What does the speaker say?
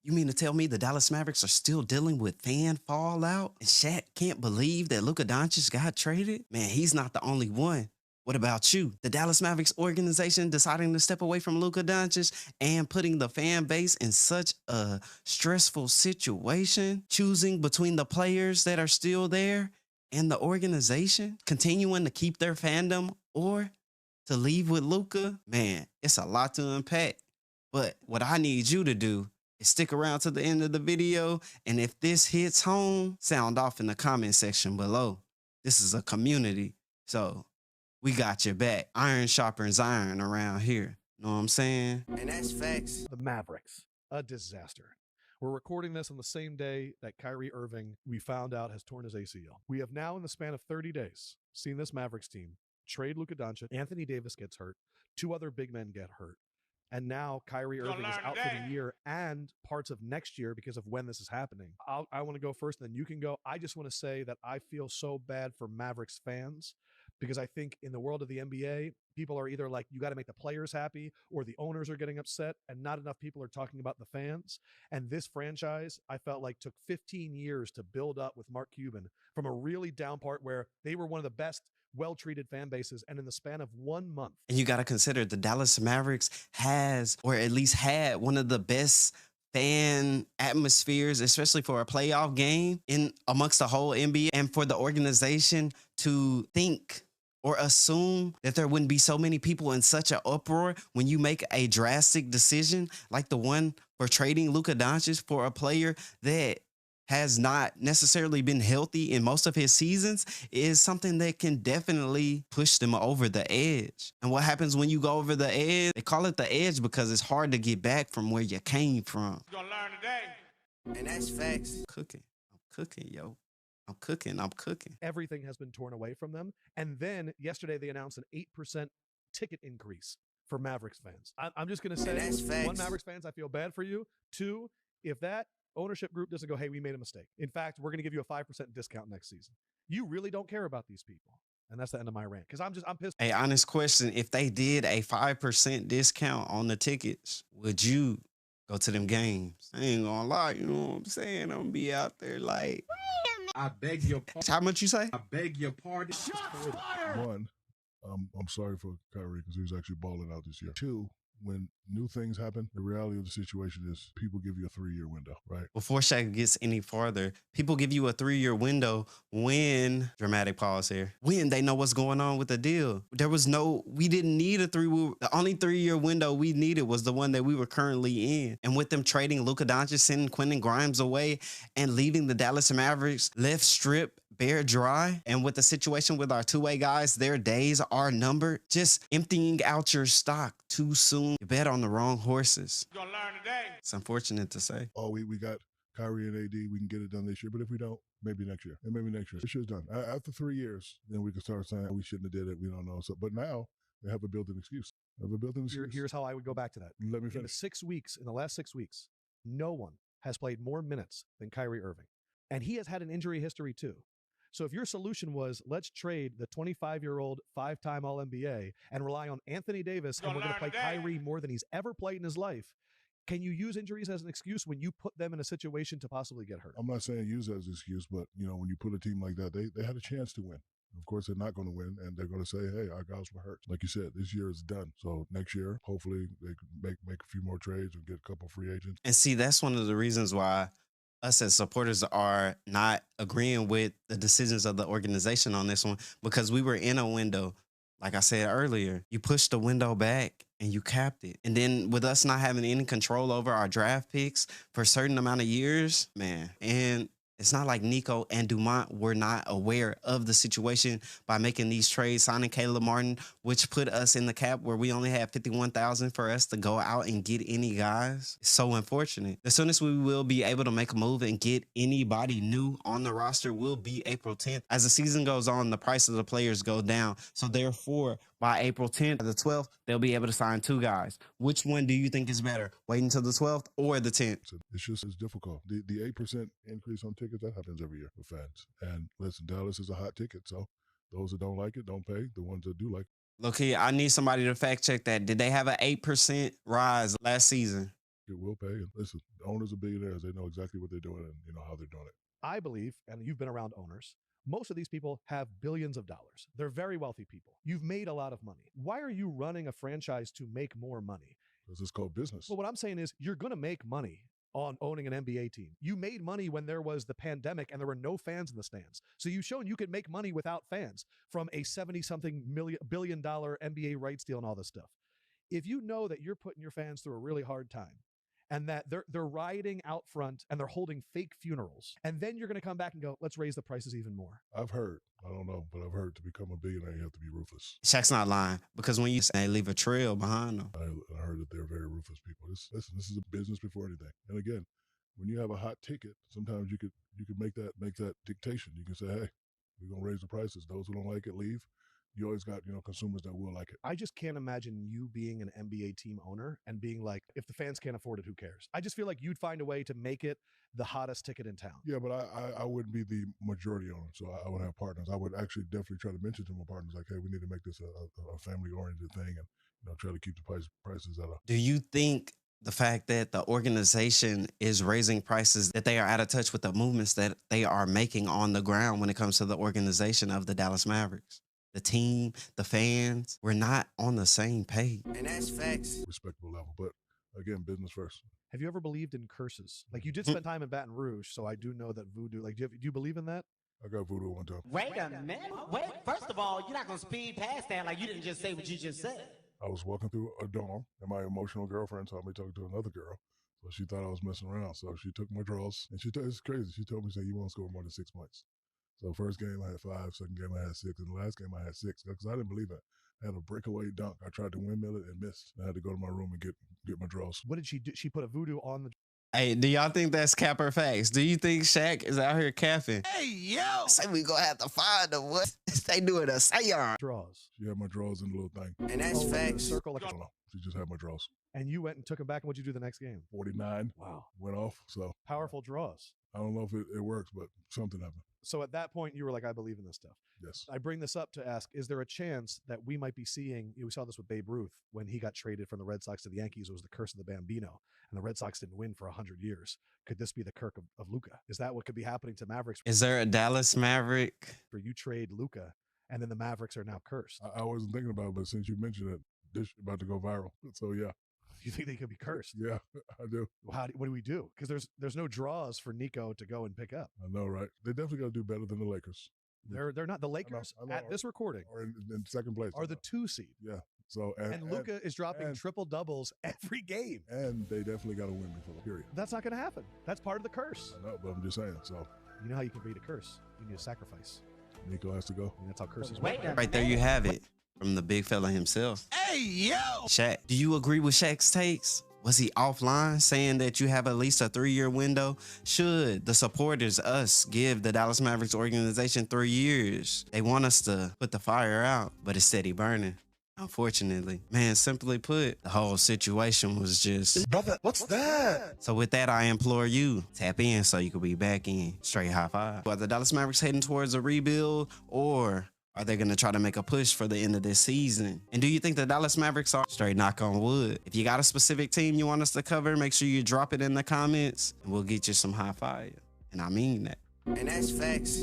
You mean to tell me the Dallas Mavericks are still dealing with fan fallout? And Shaq can't believe that Luka Doncic got traded? Man, he's not the only one. What about you? The Dallas Mavericks organization deciding to step away from Luka Doncic and putting the fan base in such a stressful situation, choosing between the players that are still there and the organization, continuing to keep their fandom or to leave with Luka? Man, it's a lot to unpack. But what I need you to do is stick around to the end of the video. And if this hits home, sound off in the comment section below. This is a community. So we got your back. Iron sharpens iron around here. Know what I'm saying? And that's facts. The Mavericks, a disaster. We're recording this on the same day that Kyrie Irving, we found out, has torn his ACL. We have now, in the span of 30 days, seen this Mavericks team trade Luka Doncic. Anthony Davis gets hurt. 2 other big men get hurt. And now Kyrie Irving is out for the year and parts of next year because of when this is happening. I want to go first, and then you can go. I just want to say that I feel so bad for Mavericks fans because I think in the world of the NBA, people are either like, you got to make the players happy, or the owners are getting upset, and not enough people are talking about the fans. And this franchise, I felt like, took 15 years to build up with Mark Cuban from a really down part where they were one of the best well-treated fan bases, and in the span of 1 month. And you got to consider the Dallas Mavericks has, or at least had, one of the best fan atmospheres, especially for a playoff game in amongst the whole NBA. And for the organization to think or assume that there wouldn't be so many people in such an uproar when you make a drastic decision like the one for trading Luka Doncic for a player that has not necessarily been healthy in most of his seasons is something that can definitely push them over the edge. And what happens when you go over the edge? They call it the edge because it's hard to get back from where you came from. You're gonna learn today. And that's facts. I'm cooking, yo. I'm cooking. Everything has been torn away from them. And then yesterday they announced an 8% ticket increase for Mavericks fans. I'm just going to say, 1, Mavericks fans, I feel bad for you. 2, if that ownership group doesn't go, hey, we made a mistake. In fact, we're going to give you a 5% discount next season. You really don't care about these people. And that's the end of my rant. Because I'm pissed. Hey, honest question. If they did a 5% discount on the tickets, would you go to them games? I ain't gonna lie, you know what I'm saying? I'm gonna be out there like, I beg your pardon. how much you say? I beg your pardon. One, I'm sorry for Kyrie because he was actually balling out this year. 2, when new things happen, the reality of the situation is people give you a 3-year window, right? Before Shaq gets any farther, people give you a 3-year window when, dramatic pause here, when they know what's going on with the deal. We didn't need the only 3-year window we needed was the one that we were currently in. And with them trading Luka Doncic, sending Quentin Grimes away, and leaving the Dallas Mavericks left strip bare dry, and with the situation with our two-way guys, their days are numbered, just emptying out your stock too soon, you bet on the wrong horses. You're gonna learn today. It's unfortunate to say. Oh, we got Kyrie and AD. We can get it done this year. But if we don't, maybe next year. And maybe next year. This year's done. After 3 years, then we can start saying, we shouldn't have did it. We don't know. So, but now they have a built-in excuse. Here's how I would go back to that. Let me finish. In the last 6 weeks, no one has played more minutes than Kyrie Irving. And he has had an injury history too. So if your solution was, let's trade the 25-year-old 5-time All-NBA and rely on Anthony Davis, and we're going to play Kyrie more than he's ever played in his life, can you use injuries as an excuse when you put them in a situation to possibly get hurt? I'm not saying use it as an excuse, but, when you put a team like that, they had a chance to win. Of course, they're not going to win, and they're going to say, hey, our guys were hurt. Like you said, this year is done. So next year, hopefully, they can make a few more trades and get a couple free agents. And see, that's one of the reasons why us as supporters are not agreeing with the decisions of the organization on this one, because we were in a window. Like I said earlier, you pushed the window back and you capped it. And then with us not having any control over our draft picks for a certain amount of years, man, and it's not like Nico and Dumont were not aware of the situation by making these trades, signing Caleb Martin, which put us in the cap where we only had $51,000 for us to go out and get any guys. It's so unfortunate. As soon as we will be able to make a move and get anybody new on the roster will be April 10th. As the season goes on, the price of the players go down. So therefore, by April 10th or the 12th, they'll be able to sign 2 guys. Which one do you think is better? Waiting until the 12th or the 10th? It's difficult. The 8% increase on tickets, that happens every year with fans. And listen, Dallas is a hot ticket. So those that don't like it, don't pay. The ones that do like it. Look here, I need somebody to fact check that. Did they have an 8% rise last season? It will pay. And listen, the owners are billionaires. They know exactly what they're doing and how they're doing it. I believe, and you've been around owners, most of these people have billions of dollars. They're very wealthy people. You've made a lot of money. Why are you running a franchise to make more money? Because it's called business. Well, what I'm saying is you're going to make money on owning an NBA team. You made money when there was the pandemic and there were no fans in the stands. So you've shown you could make money without fans from a 70-something billion dollar NBA rights deal and all this stuff. If you know that you're putting your fans through a really hard time, and that they're rioting out front and they're holding fake funerals, and then you're going to come back and go, let's raise the prices even more. I've heard, I don't know, but I've heard to become a billionaire, you have to be ruthless. Shaq's not lying, because when you say they leave a trail behind them. I heard that they're very ruthless people. Listen, this is a business before anything. And again, when you have a hot ticket, sometimes you could make that dictation. You can say, hey, we're going to raise the prices. Those who don't like it, leave. You always got, consumers that will like it. I just can't imagine you being an NBA team owner and being like, if the fans can't afford it, who cares? I just feel like you'd find a way to make it the hottest ticket in town. Yeah, but I wouldn't be the majority owner, so I would have partners. I would actually definitely try to mention to my partners, like, hey, we need to make this a family-oriented thing and try to keep the prices at a... Do you think the fact that the organization is raising prices, that they are out of touch with the movements that they are making on the ground when it comes to the organization of the Dallas Mavericks? The team, the fans, we're not on the same page. And that's facts. Respectable level, but again, business first. Have you ever believed in curses? Like, you did spend time in Baton Rouge, so I do know that voodoo, like, do you believe in that? I got voodoo one time. Wait a minute. Wait, first of all, you're not going to speed past that like you didn't just say what you just said. I was walking through a dorm, and my emotional girlfriend saw me talking to another girl. So she thought I was messing around. So she took my drawers, and it's crazy. She told me, you won't score more than 6 points. So first game I had 5, second game I had 6, and the last game I had 6 because I didn't believe it. I had a breakaway dunk. I tried to windmill it and missed. I had to go to my room and get my drawers. What did she do? She put a voodoo on the... Hey, do y'all think that's cap or facts? Do you think Shaq is out here capping? Hey, yo! Say we gonna have to find them. What? They doing a seance. Draws. She had my drawers in the little thing. And that's facts. Circle, I don't know. She just had my drawers. and you went and took them back, and what'd you do the next game? 49. Wow. Went off. So Powerful draws. I don't know if it works, but something happened. So at that point, you were like, I believe in this stuff. Yes. I bring this up to ask, is there a chance that we might be seeing, we saw this with Babe Ruth when he got traded from the Red Sox to the Yankees. It was the curse of the Bambino, and the Red Sox didn't win for 100 years. Could this be the curse of Luka? Is that what could be happening to Mavericks? Is there a Dallas Maverick? Where you trade Luka, and then the Mavericks are now cursed. I wasn't thinking about it, but since you mentioned it, this is about to go viral. So yeah. You think they could be cursed? Yeah, I do. What do we do? Because there's no draws for Nico to go and pick up. I know, right? They definitely got to do better than the Lakers. They're not. The Lakers I know, at this recording or in second place are the 2 seed. Yeah. So And Luka is dropping triple doubles every game. And they definitely got to win before. Period. That's not going to happen. That's part of the curse. I know, but I'm just saying. So You know how you can beat a curse? You need a sacrifice. Nico has to go. And that's how curses work. Right there you have it from the big fella himself. Hey, yo! Shaq, do you agree with Shaq's takes? Was he offline saying that you have at least a 3-year window? Should the supporters, us, give the Dallas Mavericks organization 3 years? They want us to put the fire out, but it's steady burning. Unfortunately, man, simply put, the whole situation was just... Brother, what's that? So with that, I implore you, tap in so you can be back in. Straight high five. Are the Dallas Mavericks heading towards a rebuild, or are they going to try to make a push for the end of this season? And do you think the Dallas Mavericks are straight knock on wood? If you got a specific team you want us to cover, make sure you drop it in the comments and we'll get you some high fire. And I mean that. And that's facts.